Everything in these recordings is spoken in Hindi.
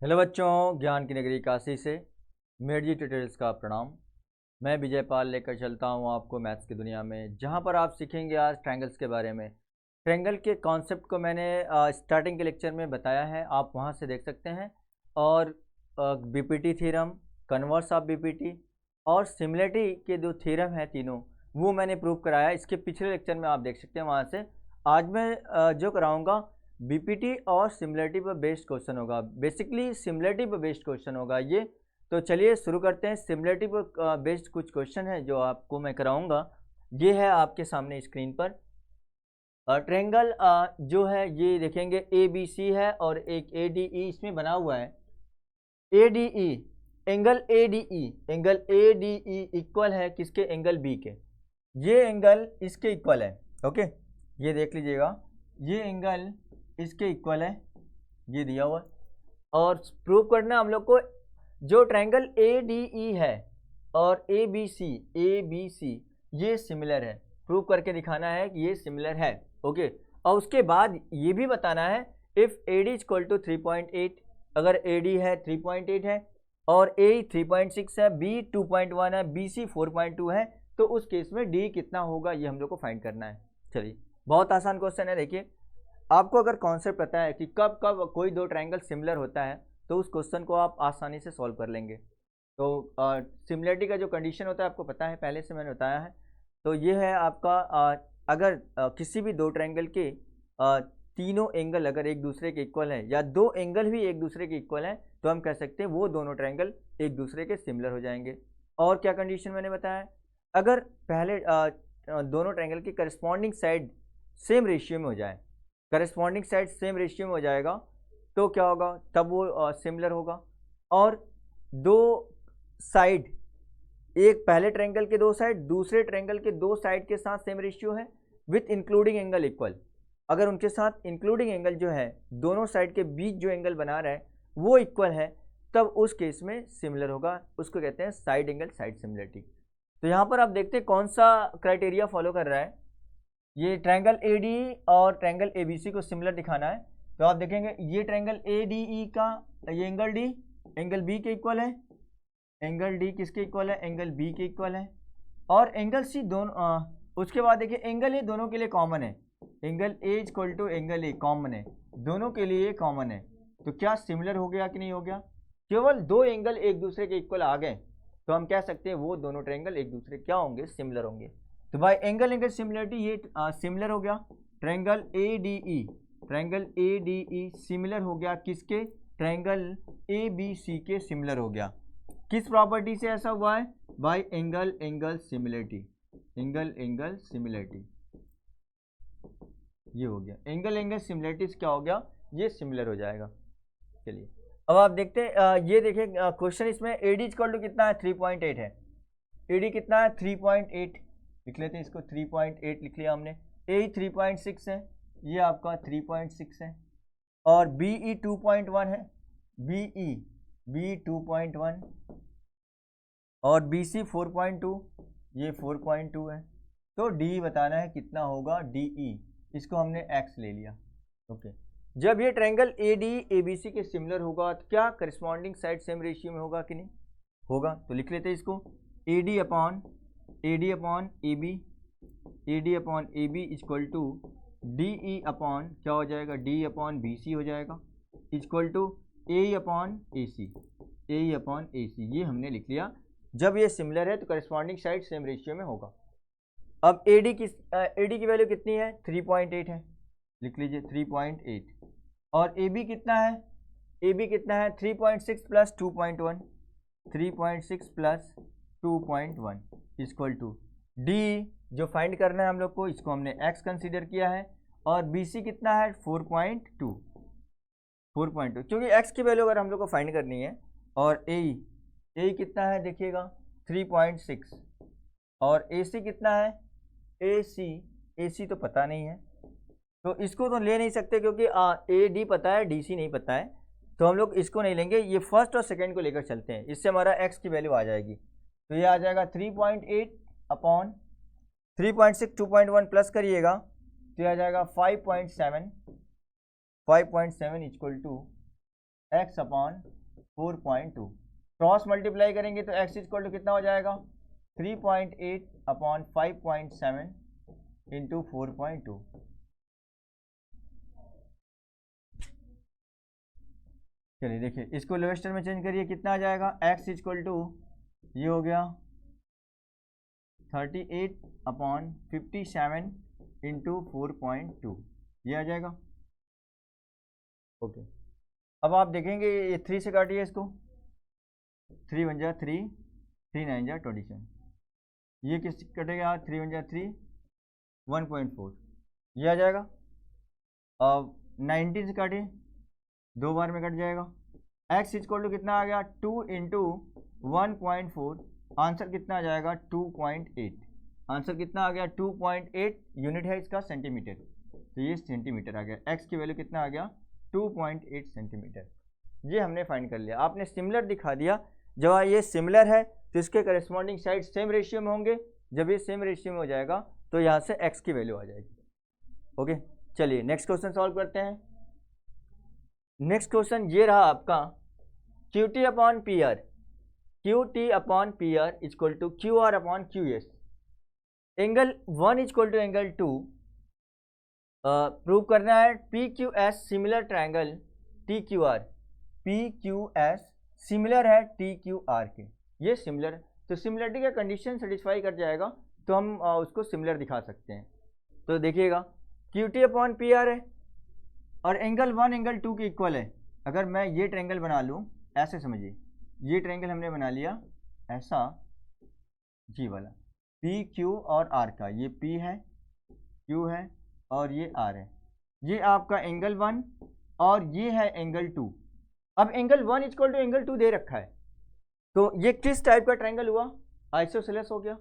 हेलो बच्चों, ज्ञान की नगरी काशी से मेड जी ट्यूटोरियल्स का प्रणाम। मैं विजय पाल लेकर चलता हूँ आपको मैथ्स की दुनिया में, जहाँ पर आप सीखेंगे आज ट्रायंगल्स के बारे में। ट्रायंगल के कॉन्सेप्ट को मैंने स्टार्टिंग के लेक्चर में बताया है, आप वहाँ से देख सकते हैं। और BPT theorem, converse of BPT और सिमिलरिटी के जो थ्योरम है तीनों, वो मैंने प्रूव कराया। इसके पिछले लेक्चर में आप देख सकते हैं वहाँ से। आज मैं जो कराऊँगा बीपीटी और सिमिलरिटी पर बेस्ड क्वेश्चन होगा। बेसिकली सिमिलरिटी पर बेस्ड क्वेश्चन होगा ये। तो चलिए शुरू करते हैं। सिमिलरिटी पर बेस्ड कुछ क्वेश्चन है जो आपको मैं कराऊंगा। ये है आपके सामने स्क्रीन पर। ट्रायंगल जो है ये देखेंगे ए बी सी है और एक ए डी ई इसमें बना हुआ है। A D E angle A D E equal है किसके? एंगल बी के। ये एंगल इसके इक्वल है। ओके, ये देख लीजिएगा, ये एंगल इसके इक्वल है, ये दिया हुआ। और प्रूव करना हम लोग को, जो ट्रायंगल ए डी ई है और ए बी सी ये सिमिलर है। प्रूव करके दिखाना है कि ये सिमिलर है। ओके, और उसके बाद ये भी बताना है if A D equal to 3.8, अगर ए डी है 3.8 है और ए 3.6 है, बी 2.1 है, बी सी 4.2 है, तो उस केस में डी कितना होगा ये हम लोग को फाइंड करना है। चलिए, बहुत आसान क्वेश्चन है। देखिए, आपको अगर कॉन्सेप्ट पता है कि कब कब कोई दो ट्रायंगल सिमिलर होता है तो उस क्वेश्चन को आप आसानी से सॉल्व कर लेंगे। तो सिमिलरिटी का जो कंडीशन होता है आपको पता है, पहले से मैंने बताया है। तो ये है आपका अगर किसी भी दो ट्रायंगल के तीनों एंगल अगर एक दूसरे के इक्वल है या दो एंगल भी एक दूसरे के इक्वल हैं, तो हम कह सकते हैं वो दोनों ट्रायंगल एक दूसरे के सिमिलर हो जाएंगे। और क्या कंडीशन मैंने बताया? अगर पहले दोनों ट्रायंगल की करस्पॉन्डिंग साइड सेम रेशियो में हो जाए, करस्पॉन्डिंग साइड सेम रेशियो में हो जाएगा तो क्या होगा? तब वो सिमिलर होगा। और दो साइड, एक पहले ट्रायंगल के दो साइड दूसरे ट्रायंगल के दो साइड के साथ सेम रेशियो है विथ इंक्लूडिंग एंगल इक्वल, अगर उनके साथ इंक्लूडिंग एंगल जो है दोनों साइड के बीच जो एंगल बना रहा है वो इक्वल है, तब उस केस में सिमिलर होगा। उसको कहते हैं साइड एंगल साइड सिमिलरिटी। तो यहाँ पर आप देखते हैं कौन सा क्राइटेरिया फॉलो कर रहा है। ये ट्रायंगल ए डी और ट्रायंगल ए बी सी को सिमिलर दिखाना है। तो आप देखेंगे ये ट्रायंगल ए डी ई का ये एंगल डी एंगल बी के इक्वल है, एंगल डी किसके इक्वल है? एंगल बी के इक्वल है। और एंगल सी दोनों उसके बाद देखिए एंगल ए दोनों के लिए कॉमन है, angle A equal to angle A common है, दोनों के लिए कॉमन है। तो क्या सिमिलर हो गया कि नहीं हो गया? केवल दो एंगल एक दूसरे के इक्वल आ गए तो हम कह सकते हैं वो दोनों ट्रायंगल एक दूसरे क्या होंगे? सिमिलर होंगे। तो भाई एंगल एंगल सिमिलरिटी ये सिमिलर हो गया। Triangle A D E, triangle A D E similar हो गया किसके? ट्रायंगल ए बी सी के सिमिलर हो गया। किस प्रॉपर्टी से ऐसा हुआ है? Bye angle angle similarity, angle angle similarity ये हो गया। एंगल एंगल सिमिलरिटी से क्या हो गया? ये सिमिलर हो जाएगा। चलिए, अब आप देखते हैं, ये देखिए क्वेश्चन इसमें ए डी इक्वल टू कितना है? 3.8 है। ए डी कितना है? 3.8 लिख लेते हैं इसको, 3.8 लिख लिया हमने। ए 3.6 है, ये आपका 3.6 है। और बी ई 2.1 है, बी 2.1 और बी सी 4.2, ये 4.2 है। तो डी बताना है कितना होगा? डी ई, इसको हमने एक्स ले लिया। ओके, जब ये triangle A D A B C के सिमिलर होगा तो क्या करस्पॉन्डिंग साइड सेम रेशियो में होगा कि नहीं होगा? तो लिख लेते हैं इसको, A D upon A B equal to D E upon क्या हो जाएगा? डी अपॉन बी सी हो जाएगा, equal to A upon A C, ये हमने लिख लिया। जब ये सिमिलर है तो करस्पॉन्डिंग साइड सेम रेशियो में होगा। अब ए डी की वैल्यू कितनी है? 3.8 है, लिख लीजिए 3.8। और ए बी कितना है? ए बी कितना है? 3.6 plus 2.1, 3.6 plus 2.1 equal to D जो फाइंड करना है हम लोग को, इसको हमने x कंसीडर किया है। और बी सी कितना है? 4.2, क्योंकि x की वैल्यू अगर हम लोग को फाइंड करनी है। और ए कितना है देखिएगा? 3.6। और ए सी कितना है? ए सी तो पता नहीं है, तो इसको तो ले नहीं सकते क्योंकि ए डी पता है, डी सी नहीं पता है, तो हम लोग इसको नहीं लेंगे। ये फर्स्ट और सेकंड को लेकर चलते हैं, इससे हमारा x की वैल्यू आ जाएगी। तो ये आ जाएगा 3.8 अपॉन 3.6, 2.1 प्लस करिएगा तो ये आ जाएगा 5.7 equal to x upon 4.2, cross multiply करेंगे तो x इक्वल टू कितना हो जाएगा 3.8 अपॉन 5.7 इंटू 4.2। चलिए देखिए इसको लोएस्टर में चेंज करिए, कितना आ जाएगा x इक्वल टू ये हो गया 38 अपॉन 57 इंटू 4.2, ये आ जाएगा। ओके, अब आप देखेंगे ये 3 से काटिए इसको, 3 1 जा 3, 3 9 जा 27, ये किस कटेगा 3 1 जा 3, 1.4, ये आ जाएगा। अब 19 से काटिए, 2 बार में कट जाएगा। x इक्वल टू कितना आ गया 2 इंटू 1.4, आंसर कितना आ जाएगा 2.8, आंसर कितना आ गया 2.8, यूनिट है इसका सेंटीमीटर, तो ये सेंटीमीटर आ गया। x की वैल्यू कितना आ गया 2.8 सेंटीमीटर, ये हमने फाइंड कर लिया। आपने सिमिलर दिखा दिया, जब ये सिमिलर है तो इसके करस्पॉन्डिंग साइड सेम रेशियो में होंगे, जब ये सेम रेशियो में हो जाएगा तो यहाँ से x की वैल्यू आ जाएगी। ओके, चलिए नेक्स्ट क्वेश्चन सॉल्व करते हैं। नेक्स्ट क्वेश्चन ये रहा आपका QT upon PR, QT upon PR equal to QR upon QS, angle 1 equal to angle 2 prove करना है। PQS similar triangle TQR, PQS similar है TQR के, ये सिमिलर, तो सिमिलरिटी का कंडीशन सेटिस्फाई कर जाएगा तो हम उसको सिमिलर दिखा सकते हैं। तो देखिएगा QT अपॉन PR है और एंगल 1 एंगल 2 के इक्वल है। अगर मैं ये ट्रायंगल बना लूँ, ऐसे समझिए, ये ट्रायंगल हमने बना लिया ऐसा, जी वाला PQ और R का, ये P है, Q है और ये R है, ये आपका एंगल 1 और ये है एंगल 2। अब एंगल 1 इक्वल टू एंगल 2 दे रखा है, तो ये किस टाइप का ट्रायंगल हुआ, आइसोसेलेस हो गया।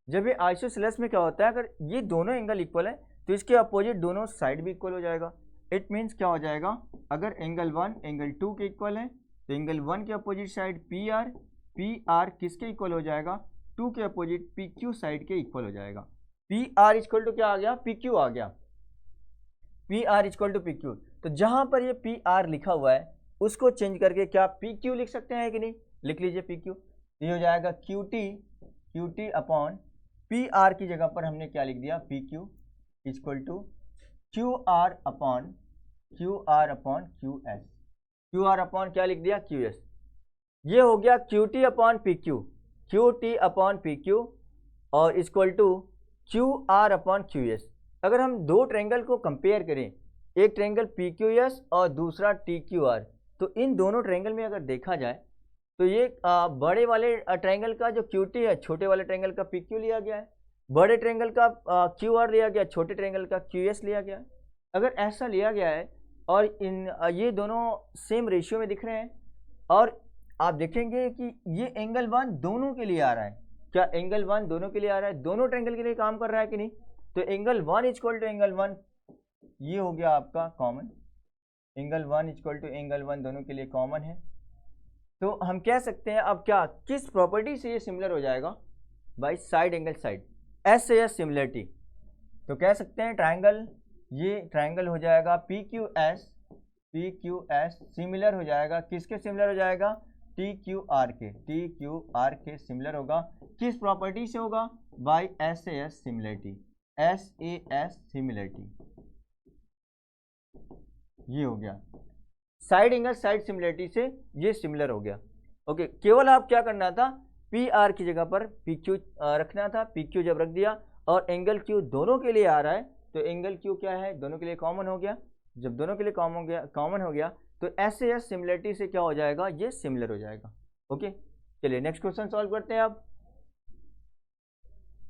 जब ये आइसोसेलेस में क्या होता है, अगर ये दोनों एंगल इक्वल है तो इसके अपोजिट दोनों साइड भी इक्वल हो जाएगा। इट मीन्स क्या हो जाएगा, अगर एंगल 1 एंगल 2 के इक्वल है तो एंगल 1 के अपोजिट साइड PR किसके इक्वल हो जाएगा, 2 के अपोजिट PQ साइड के इक्वल हो जाएगा। PR इक्वल टू क्या आ गया, PQ आ गया, PR इक्वल टू PQ। तो जहां पर ये PR लिखा हुआ है उसको चेंज करके क्या PQ लिख सकते हैं कि नहीं, लिख लीजिए PQ, ये हो जाएगा QT अपॉन PR की जगह पर हमने क्या लिख दिया PQ equal to QR upon QS, QR upon क्या लिख दिया QS, ये हो गया QT अपॉन PQ और equal to QR upon QS। अगर हम दो ट्रायंगल को कंपेयर करें, एक ट्रायंगल PQS और दूसरा TQR, तो इन दोनों ट्रायंगल में अगर देखा जाए तो ये बड़े वाले ट्रायंगल का जो QT है छोटे वाले ट्रायंगल का PQ लिया गया है, बड़े ट्रायंगल का QR लिया गया, छोटे ट्रायंगल का QS लिया गया है। अगर ऐसा लिया गया है और इन ये दोनों सेम रेशियो में दिख रहे हैं और आप देखेंगे कि ये एंगल 1 दोनों के लिए आ रहा है, क्या एंगल 1 दोनों के लिए आ रहा है, दोनों ट्रायंगल के लिए काम कर रहा है कि नहीं, तो एंगल 1 इक्वल टू एंगल 1 ये हो गया आपका common, angle 1 equal to angle 1 दोनों के लिए कॉमन है। तो हम कह सकते हैं अब क्या, किस प्रॉपर्टी से ये सिमिलर हो जाएगा, by side angle side, SAS similarity. तो कह सकते हैं ट्रायंगल, ये ट्रायंगल हो जाएगा PQS सिमिलर हो जाएगा, किसके सिमिलर हो जाएगा, TQR के सिमिलर होगा। किस प्रॉपर्टी से होगा, बाई SAS सिमिलरिटी, ये हो गया साइड एंगल साइड सिमिलरिटी से ये सिमिलर हो गया। ओके, केवल आप क्या करना था, PR की जगह पर PQ रखना था, PQ जब रख दिया और एंगल Q दोनों के लिए आ रहा है तो एंगल Q क्या है, दोनों के लिए कॉमन हो गया। जब दोनों के लिए कॉमन हो गया तो SAS सिमिलरिटी से क्या हो जाएगा, ये सिमिलर हो जाएगा। ओके, चलिए नेक्स्ट क्वेश्चन सॉल्व करते हैं। अब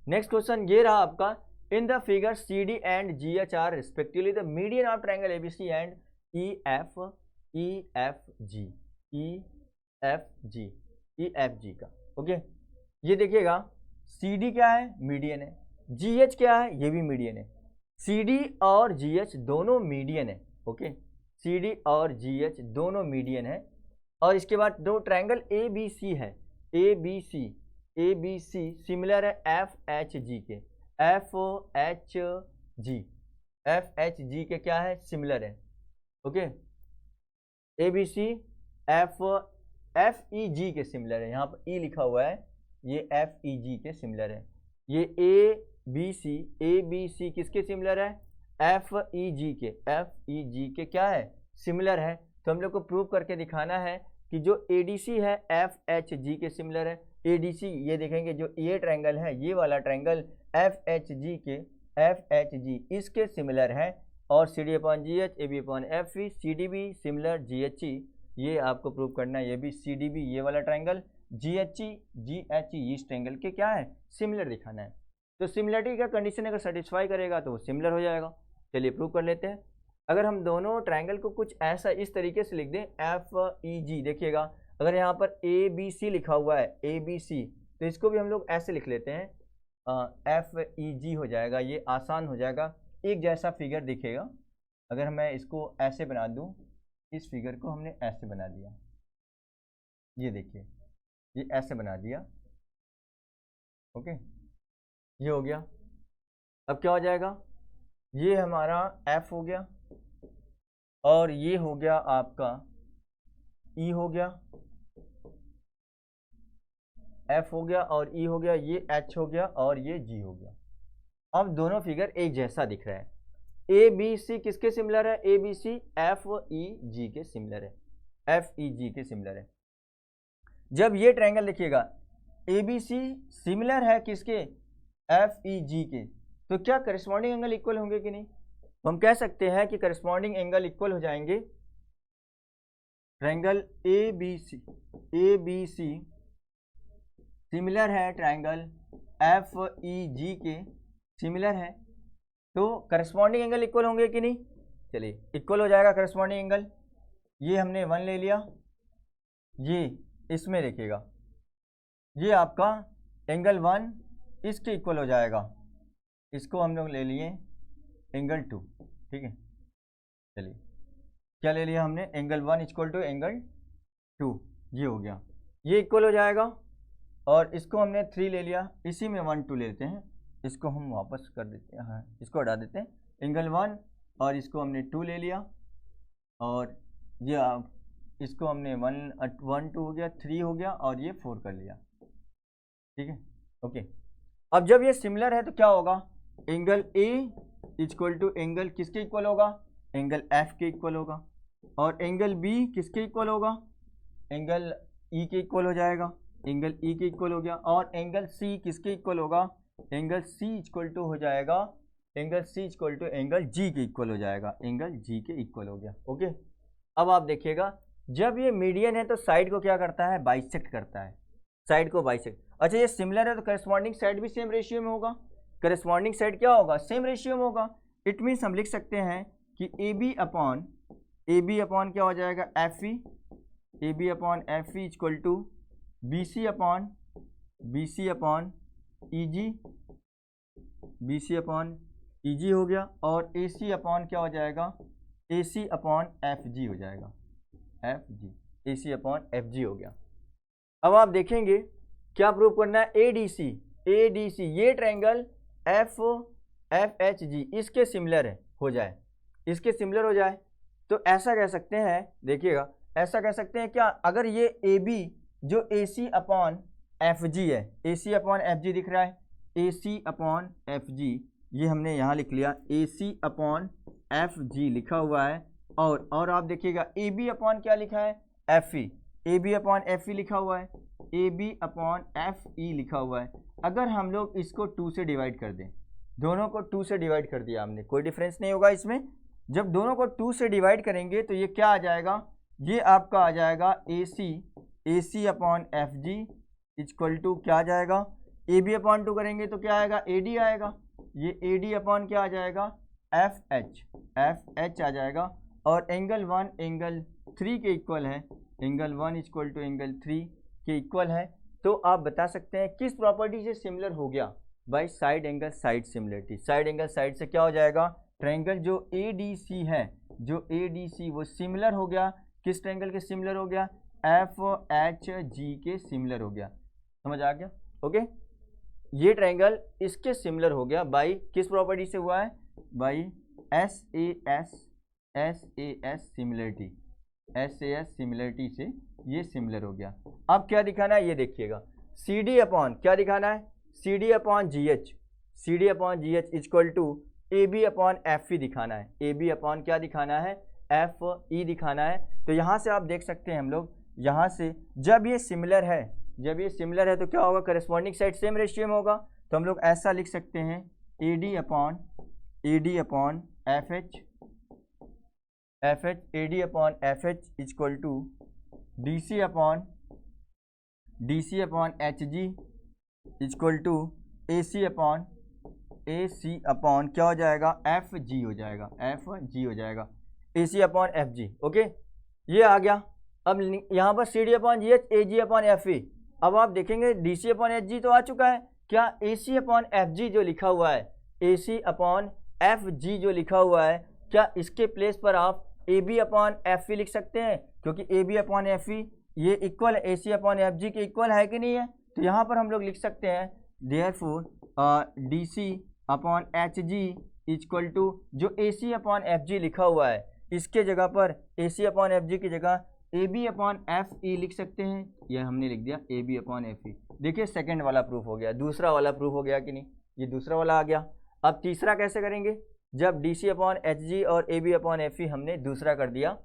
नेक्स्ट क्वेश्चन ये रहा आपका, in the figure CD and GH are respectively the median of triangle ABC and EFG का। ओके, ये देखिएगा CD क्या है, मीडियन है, GH क्या है, ये भी मीडियन है, CD और GH दोनों मीडियन है। ओके, CD और GH दोनों मीडियन है और इसके बाद दो ट्रायंगल ABC है, ABC सिमिलर है FHG के, FHG के क्या है, सिमिलर है। ओके, ABC FEG के सिमिलर है। यहाँ पर E लिखा हुआ है, ये FEG के सिमिलर है। ये ABC किसके सिमिलर है? FEG के क्या है? सिमिलर है। तो हम लोग को प्रूव करके दिखाना है कि जो ADC है FHG के सिमिलर है। ADC ये देखेंगे, जो ये ट्रायंगल है, ये वाला ट्रायंगल FHG इसके सिमिलर है। और CD/GH, AB/FE, CDB similar GHE, ये आपको प्रूव करना है। ये भी CDB ये वाला ट्रायंगल, GHE इस ट्रायंगल के क्या है? सिमिलर दिखाना है। तो सिमिलरिटी का कंडीशन अगर सेटिस्फाई करेगा तो वो सिमिलर हो जाएगा। चलिए प्रूव कर लेते हैं। अगर हम दोनों ट्रायंगल को कुछ ऐसा इस तरीके से लिख दें FEG, देखिएगा अगर यहाँ पर ABC लिखा हुआ है ABC, तो इसको भी हम लोग ऐसे लिख लेते हैं FEG हो जाएगा। ये आसान हो जाएगा, एक जैसा फिगर दिखेगा। अगर मैं इसको ऐसे बना दूं, इस फिगर को हमने ऐसे बना दिया, ये देखिए ये ऐसे बना दिया, ओके, ये हो गया। अब क्या हो जाएगा? ये हमारा F हो गया और ये हो गया आपका E हो गया, F हो गया और E हो गया, ये H हो गया और ये G हो गया। अब दोनों फिगर एक जैसा दिख रहा है। ABC किसके सिमिलर है? ABC FEG के सिमिलर है, FEG के सिमिलर है। जब ये ट्रायंगल देखिएगा ABC सिमिलर है किसके? FEG के, तो क्या करस्पॉन्डिंग एंगल इक्वल होंगे कि नहीं? तो हम कह सकते हैं कि करस्पॉन्डिंग एंगल इक्वल हो जाएंगे। ट्रायंगल ABC सिमिलर है ट्रायंगल FEG के सिमिलर है, तो करस्पॉन्डिंग एंगल इक्वल होंगे कि नहीं? चलिए इक्वल हो जाएगा करस्पॉन्डिंग एंगल। ये हमने 1 ले लिया, ये इसमें देखिएगा ये आपका एंगल 1 इसके इक्वल हो जाएगा, इसको हम लोग ले लिए एंगल 2, ठीक है। चलिए क्या ले लिया हमने? एंगल 1 इक्वल टू एंगल 2, ये हो गया, ये इक्वल हो जाएगा। और इसको हमने 3 ले लिया, इसी में 1 2 लेते हैं, इसको हम वापस कर देते हैं, हाँ इसको हटा देते हैं। एंगल 1 और इसको हमने 2 ले लिया, और ये इसको हमने 1 2 हो गया, 3 हो गया और ये 4 कर लिया, ठीक है, ओके। अब जब ये सिमिलर है तो क्या होगा? Angle A equal to angle किसके इक्वल होगा? एंगल F के इक्वल होगा। और एंगल B किसके इक्वल होगा? एंगल E के इक्वल हो जाएगा, एंगल E के इक्वल हो गया। और एंगल C किसके इक्वल होगा? एंगल C इक्वल टू हो जाएगा, angle C equal to angle G के इक्वल हो जाएगा, एंगल G के इक्वल हो गया, ओके। अब आप देखिएगा जब ये मीडियन है तो साइड को क्या करता है? बाइसेक्ट करता है, साइड को बाइसेक्ट। अच्छा ये सिमिलर है तो करस्पॉन्डिंग साइड भी सेम रेशियो में होगा, करस्पॉन्डिंग साइड क्या होगा? सेम रेशियो में होगा। इट मीन्स हम लिख सकते हैं कि AB अपॉन क्या हो जाएगा? FE, AB upon FE equal to BC upon EG हो गया। और AC अपॉन क्या हो जाएगा? AC अपॉन FG हो जाएगा, AC अपॉन FG हो गया। अब आप देखेंगे क्या प्रूव करना है? ADC ये ट्रायंगल FHG इसके सिमिलर है, हो जाए, इसके सिमिलर हो जाए तो ऐसा कह सकते हैं, देखिएगा ऐसा कह सकते हैं क्या? अगर ये AB जो AC अपॉन FG है, AC अपॉन FG दिख रहा है, AC अपॉन FG ये हमने यहाँ लिख लिया, AC अपॉन FG लिखा हुआ है। और आप देखिएगा AB अपॉन क्या लिखा है? FE, AB अपॉन FE लिखा हुआ है, AB अपॉन FE लिखा हुआ है। अगर हम लोग इसको 2 से डिवाइड कर दें, दोनों को 2 से डिवाइड कर दिया हमने, कोई डिफरेंस नहीं होगा इसमें। जब दोनों को 2 से डिवाइड करेंगे तो ये क्या आ जाएगा? ये आपका आ जाएगा AC upon FG equal to क्या आ जाएगा? AB अपॉन 2 करेंगे तो क्या आएगा? AD आएगा, ये AD अपॉन क्या आ जाएगा? FH आ जाएगा। और एंगल 1 एंगल 3 के इक्वल है, एंगल 1 इक्वल टू एंगल 3 के इक्वल है। तो आप बता सकते हैं किस प्रॉपर्टी से सिमिलर हो गया? By side angle side similarity. Side angle side से क्या हो जाएगा? ट्रायंगल जो ADC है, जो ADC वो सिमिलर हो गया, किस ट्रायंगल के सिमिलर हो गया? FHG के सिमिलर हो गया। समझ आ गया? ओके, ये ट्रायंगल इसके सिमिलर हो गया बाय किस प्रॉपर्टी से हुआ है? By SAS similarity, SAS similarity से ये सिमिलर हो गया। अब क्या दिखाना है ये देखिएगा, CD अपॉन क्या दिखाना है, CD upon GH, CD upon GH equal to AB upon FE दिखाना है। AB अपॉन क्या दिखाना है, FE दिखाना है। तो यहाँ से आप देख सकते हैं हम लोग, यहाँ से जब ये सिमिलर है, जब ये सिमिलर है तो क्या होगा, करस्पॉन्डिंग साइड सेम रेशियो में होगा। तो हम लोग ऐसा लिख सकते हैं AD upon FH, AD upon FH equal to DC upon HG equal to AC upon क्या हो जाएगा, FG हो जाएगा, FG हो जाएगा, AC अपॉन FG। ओके, ये आ गया। अब यहाँ पर CD upon GH, AG upon FE। अब आप देखेंगे DC अपॉन HG तो आ चुका है, क्या AC अपॉन FG जो लिखा हुआ है, AC अपॉन FG जो लिखा हुआ है, क्या इसके प्लेस पर आप AB अपॉन FE लिख सकते हैं, क्योंकि AB अपॉन FE ये इक्वल AC अपॉन FG के इक्वल है कि नहीं है। तो यहाँ पर हम लोग लिख सकते हैं therefore DC upon HG equal to जो AC अपॉन FG लिखा हुआ है इसके जगह पर AC अपॉन FG की जगह AB अपॉन FE लिख सकते हैं। यह हमने लिख दिया AB अपॉन FE। देखिए सेकंड वाला प्रूफ हो गया, दूसरा वाला प्रूफ हो गया कि नहीं, ये दूसरा वाला आ गया। अब तीसरा कैसे करेंगे, जब DC अपॉन HG और AB अपॉन FE हमने दूसरा कर दिया।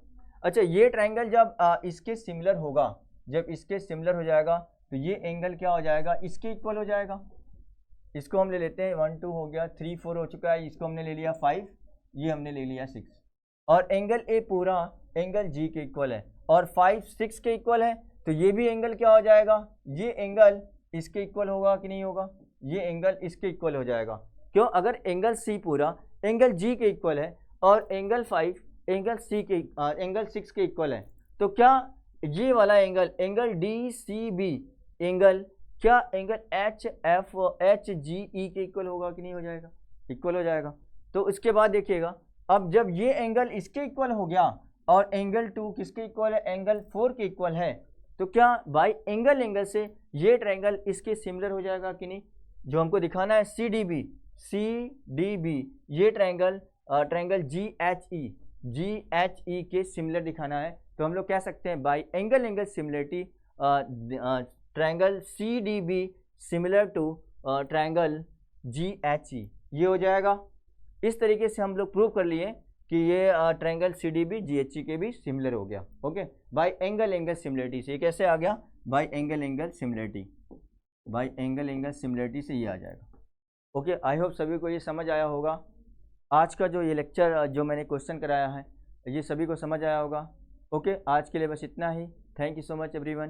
अच्छा, ये ट्रायंगल जब इसके सिमिलर होगा, जब इसके सिमिलर हो जाएगा तो ये एंगल क्या हो जाएगा, इसके इक्वल हो जाएगा। इसको हम ले लेते हैं 1 2 हो गया, 3 4 हो चुका है, इसको हमने ले लिया 5, ये हमने ले लिया 6, और एंगल A पूरा एंगल G के इक्वल है और 5 6 के इक्वल है। तो ये भी एंगल क्या हो जाएगा, ये एंगल इसके इक्वल होगा कि नहीं होगा, ये एंगल इसके इक्वल हो जाएगा। क्यों, अगर एंगल C पूरा एंगल G के इक्वल है और एंगल 5 एंगल एंगल 6 के इक्वल है, तो क्या ये वाला एंगल DCB एंगल क्या एंगल HGE के इक्वल होगा कि नहीं हो जाएगा, इक्वल हो जाएगा। तो इसके बाद देखिएगा, अब जब ये एंगल इसके इक्वल हो गया और एंगल 2 किसके इक्वल है, एंगल 4 के इक्वल है, तो क्या बाई एंगल से ये ट्रायंगल इसके सिमिलर हो जाएगा कि नहीं। जो हमको दिखाना है CDB ये ट्रायंगल GHE के सिमिलर दिखाना है। तो हम लोग कह सकते हैं by angle similarity triangle CDB similar to triangle GHE, ये हो जाएगा। इस तरीके से हम लोग प्रूव कर लिए कि ये ट्रायंगल CDB GHE के भी सिमिलर हो गया। ओके, बाई एंगल सिमिलरिटी से कैसे आ गया, बाई एंगल सिमिलरिटी से ये आ जाएगा। ओके, आई होप सभी को ये समझ आया होगा। आज का जो ये लेक्चर जो मैंने क्वेश्चन कराया है ये सभी को समझ आया होगा। ओके, आज के लिए बस इतना ही। Thank you so much everyone.